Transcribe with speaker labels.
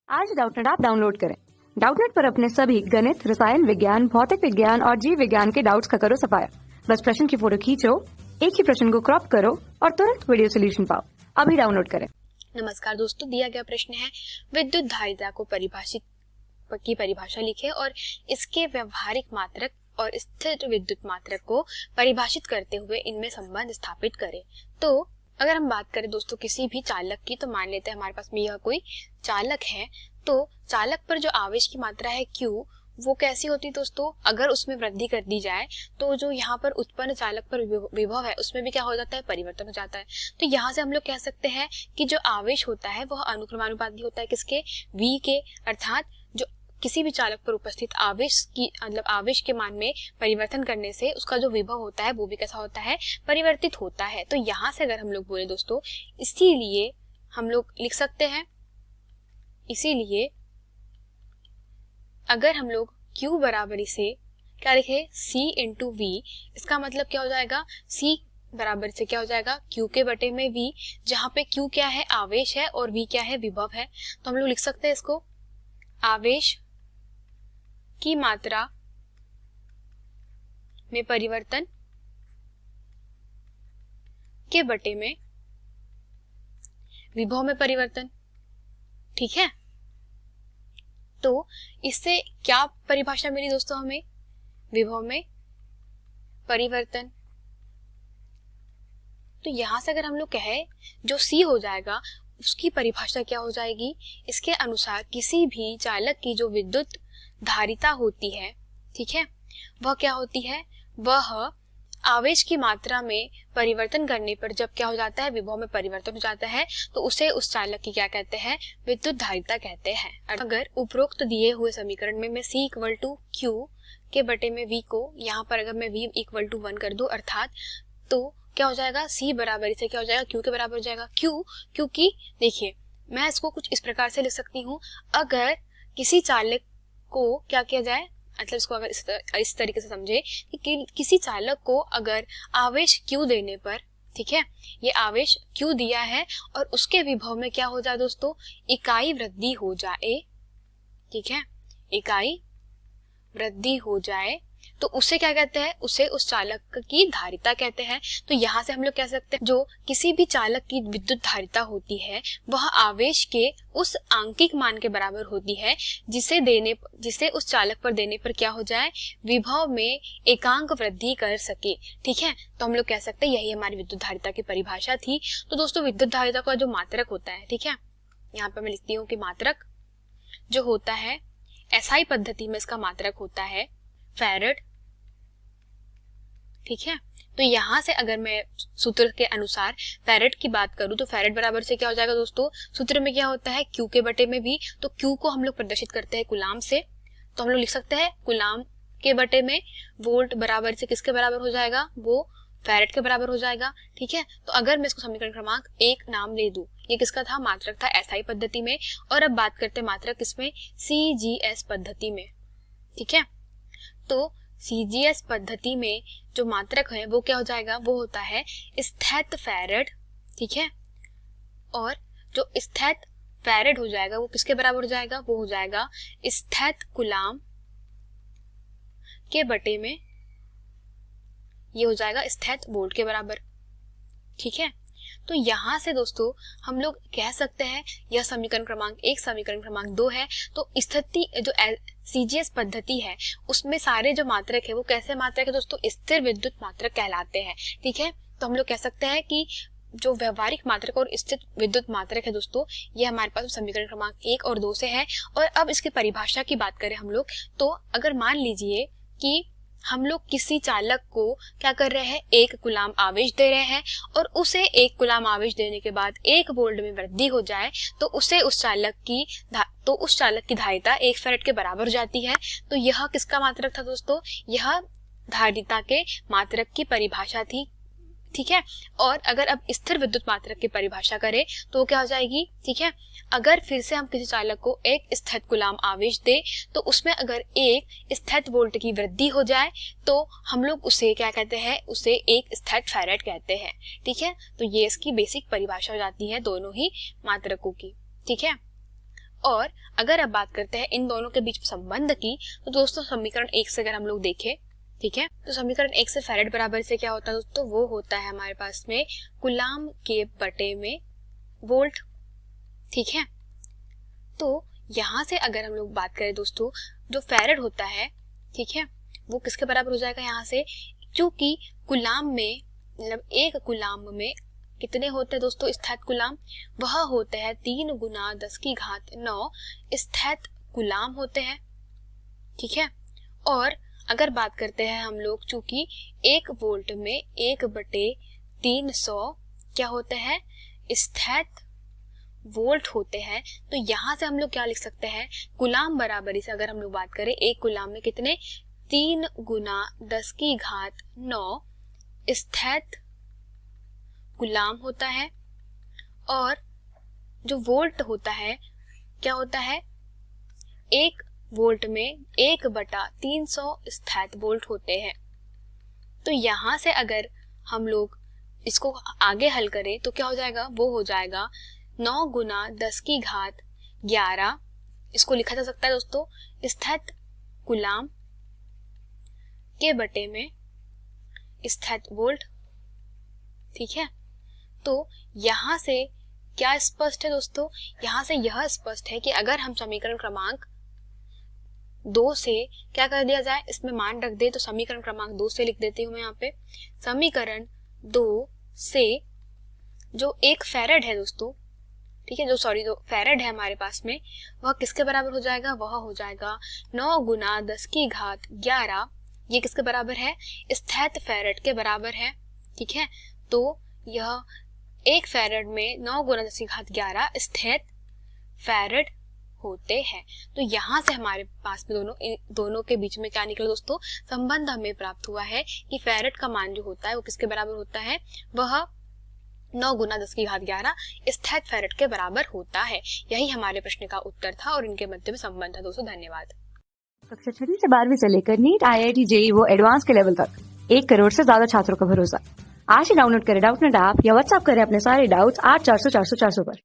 Speaker 1: आज Doubtnut app download करें। Doubtnut पर अपने सभी गणित, रसायन विज्ञान, भौतिक विज्ञान और जीव विज्ञान के डाउट्स का करो सफाया। बस प्रश्न की फोटो खींचो, एक ही प्रश्न को क्रॉप करो और तुरंत वीडियो सोल्यूशन पाओ। अभी डाउनलोड करें।
Speaker 2: नमस्कार दोस्तों, दिया गया प्रश्न है विद्युत धारिता को परिभाषा लिखें और इसके व्यवहारिक मात्रक और स्थिर विद्युत मात्रक को परिभाषित करते हुए इनमें संबंध स्थापित करें। तो अगर हम बात करें दोस्तों किसी भी चालक की, तो मान लेते हैं हमारे पास में यह कोई चालक है, तो चालक पर जो आवेश की मात्रा है Q, वो कैसी होती है दोस्तों, अगर उसमें वृद्धि कर दी जाए तो जो यहाँ पर उत्पन्न चालक पर विभव है उसमें भी क्या हो जाता है, परिवर्तन हो जाता है। तो यहाँ से हम लोग कह सकते हैं कि जो आवेश होता है वह अनुक्रमानुपाती होता है किसके, V के, अर्थात जो किसी भी चालक पर उपस्थित आवेश की आवेश के मान में परिवर्तन करने से उसका जो विभव होता है वो भी कैसा होता है, परिवर्तित होता है। तो यहाँ से अगर हम लोग बोले दोस्तों, इसीलिए हम लोग लिख सकते हैं, इसीलिए अगर हम लोग Q बराबर इसे क्या लिखे, C इंटू V, इसका मतलब क्या हो जाएगा, C बराबर से क्या हो जाएगा, Q के बटे में V, जहाँ पे Q क्या है, आवेश है, और V क्या है, विभव है। तो हम लोग लिख सकते हैं इसको, आवेश की मात्रा में परिवर्तन के बटे में विभव में परिवर्तन। ठीक है, तो इससे क्या परिभाषा मिली दोस्तों हमें, विभव में परिवर्तन। तो यहां से अगर हम लोग कहे जो C हो जाएगा उसकी परिभाषा क्या हो जाएगी, इसके अनुसार किसी भी चालक की जो विद्युत धारिता होती है, ठीक है, वह क्या होती है, वह आवेश की मात्रा में परिवर्तन करने पर जब क्या हो जाता है, विभव में परिवर्तन हो जाता है, तो उसे उस चालक की क्या कहते हैं, विद्युत धारिता कहते हैं। अगर उपरोक्त दिए हुए समीकरण में मैं C इक्वल टू Q के बटे में V को यहाँ पर अगर मैं V इक्वल टू 1 कर दूं, अर्थात तो क्या हो जाएगा, C बराबर इसे क्या हो जाएगा, Q के बराबर हो जाएगा। क्यों, क्योंकि देखिए मैं इसको कुछ इस प्रकार से लिख सकती हूँ, अगर किसी चालक को क्या किया जाए, मतलब इसको अगर इस तरीके से समझे कि किसी चालक को अगर आवेश Q देने पर, ठीक है, ये आवेश Q दिया है और उसके विभव में क्या हो जाए दोस्तों, इकाई वृद्धि हो जाए, ठीक है, इकाई वृद्धि हो जाए, तो उसे क्या कहते हैं, उसे उस चालक की धारिता कहते हैं। तो यहाँ से हम लोग कह सकते हैं जो किसी भी चालक की विद्युत धारिता होती है वह आवेश के उस आंकिक मान के बराबर होती है जिसे उस चालक पर देने पर क्या हो जाए, विभव में एकांक वृद्धि कर सके। ठीक है, तो हम लोग कह सकते हैं यही हमारी विद्युत धारिता की परिभाषा थी। तो दोस्तों विद्युत धारिता का जो मात्रक होता है, ठीक है, यहाँ पर मैं लिखती हूँ कि मात्रक जो होता है SI पद्धति में इसका मात्रक होता है फैरेड। ठीक है, तो यहां से अगर मैं सूत्र के अनुसार फैरेड की बात करूं तो फैरेड बराबर से क्या हो जाएगा दोस्तों, सूत्र में क्या होता है, Q के बटे में V, तो Q को हम लोग प्रदर्शित करते हैं गुलाम से, तो हम लोग लिख सकते हैं गुलाम के बटे में वोल्ट बराबर से किसके बराबर हो जाएगा, वो फैरेड के बराबर हो जाएगा। ठीक है, तो अगर मैं इसको समीकरण क्रमांक 1 नाम ले दूं, ये किसका था, मात्रक था SI पद्धति में, और अब बात करते हैं मात्रक किसमें, CGS पद्धति में। ठीक है, तो CGS पद्धति में जो मात्रक है वो क्या हो जाएगा, वो होता है स्थैत फैरेड। ठीक है, और जो स्थैत फैरेड हो जाएगा वो किसके बराबर हो जाएगा, वो हो जाएगा स्थैत कूलाम के बटे में, ये हो जाएगा स्थैत वोल्ट के बराबर। ठीक है, तो यहां से दोस्तों हम लोग कह सकते हैं यह समीकरण क्रमांक 1 समीकरण क्रमांक 2 है। तो स्थिति जो CGS पद्धति है उसमें सारे जो मात्रक है वो कैसे मात्रक है दोस्तों, स्थिर विद्युत मात्रक कहलाते हैं। ठीक है, तो हम लोग कह सकते हैं कि जो व्यवहारिक मात्रक और स्थिर विद्युत मात्रक है दोस्तों, ये हमारे पास समीकरण क्रमांक 1 और 2 से है। और अब इसकी परिभाषा की बात करें हम लोग, तो अगर मान लीजिए कि हम लोग किसी चालक को क्या कर रहे हैं, 1 कूलाम आवेश दे रहे हैं और उसे 1 कूलाम आवेश देने के बाद 1 वोल्ट में वृद्धि हो जाए, तो उस चालक की धारिता 1 फैरेड के बराबर हो जाती है। तो यह किसका मात्रक था दोस्तों, यह धारिता के मात्रक की परिभाषा थी। ठीक है, और अगर अब स्थिर विद्युत मात्रक की परिभाषा करें तो क्या हो जाएगी। ठीक है, अगर फिर से हम किसी चालक को 1 स्थित कूलाम आवेश दे तो उसमें अगर 1 स्थित वोल्ट की वृद्धि हो जाए तो हम लोग उसे क्या कहते हैं, उसे 1 स्थित फैरेड कहते हैं। ठीक है, तो ये इसकी बेसिक परिभाषा हो जाती है दोनों ही मात्रकों की। ठीक है, और अगर अब बात करते हैं इन दोनों के बीच में संबंध की, तो दोस्तों समीकरण 1 से अगर हम लोग देखें, ठीक है, तो समीकरण 1 से फैरेड बराबर से क्या होता है दोस्तों, वो होता है हमारे पास में कूलाम के बटे में वोल्ट, ठीक है। तो यहाँ से अगर हम लोग बात करें दोस्तों, जो फैरेड होता है, ठीक है, वो किसके बराबर हो जाएगा यहाँ से, क्योंकि कूलाम में मतलब एक कूलाम में कितने होते हैं दोस्तों स्थैत कूलाम, वह होते हैं 3 गुना 10 की घात 9 स्थैत कूलाम होते हैं, ठीक है। और अगर बात करते हैं हम लोग, चूंकि 1 वोल्ट में 1/300 क्या होते हैं स्थैत वोल्ट होते हैं, तो यहाँ से हम लोग क्या लिख सकते हैं, कूलाम बराबरी से अगर हम लोग बात करें, एक कूलाम में कितने 3 गुना 10 की घात 9 स्थैत कूलाम होता है। और जो वोल्ट होता है क्या होता है, 1 वोल्ट में 1/300 स्थैत वोल्ट होते हैं। तो यहाँ से अगर हम लोग इसको आगे हल करें तो क्या हो जाएगा, वो हो जाएगा 9 गुना 10 की घात 11, इसको लिखा जा सकता है दोस्तों स्थैत कूलाम के बटे में स्थैत वोल्ट, ठीक है। तो यहाँ से क्या स्पष्ट है दोस्तों, यहाँ से यह स्पष्ट है कि अगर हम समीकरण क्रमांक 2 से क्या कर दिया जाए, इसमें मान रख दे, तो समीकरण क्रमांक 2 से लिख देती हूँ मैं यहाँ पे, समीकरण 2 से जो एक फैरेड है दोस्तों, ठीक है, जो फैरेड है हमारे पास में, वह किसके बराबर हो जाएगा, वह हो जाएगा 9 गुना 10 की घात 11, ये किसके बराबर है, स्थैत फैरेड के बराबर है, ठीक है। तो यह एक फैरेड में 9 गुना 10 की घात 11 स्थैत फैरेड होते हैं। तो यहाँ से हमारे पास में दोनों के बीच में क्या निकला दोस्तों, संबंध हमें प्राप्त हुआ है कि फैरेड का मान जो होता है वो किसके बराबर होता है, वह 9 गुना 10 की घात 11 स्थैत फैरेड के बराबर होता है। यही हमारे प्रश्न का उत्तर था और इनके मध्य में संबंध है दोस्तों। धन्यवाद।
Speaker 1: कक्षा 6 से 12वीं से लेकर नीट, IIT, JEE वो एडवांस के लेवल तक 1 करोड़ से ज्यादा छात्रों का भरोसा। आज ही डाउनलोड करें डाउटनेट ऐप या व्हाट्सएप करें अपने सारे डाउट्स 8400 400 400 पर।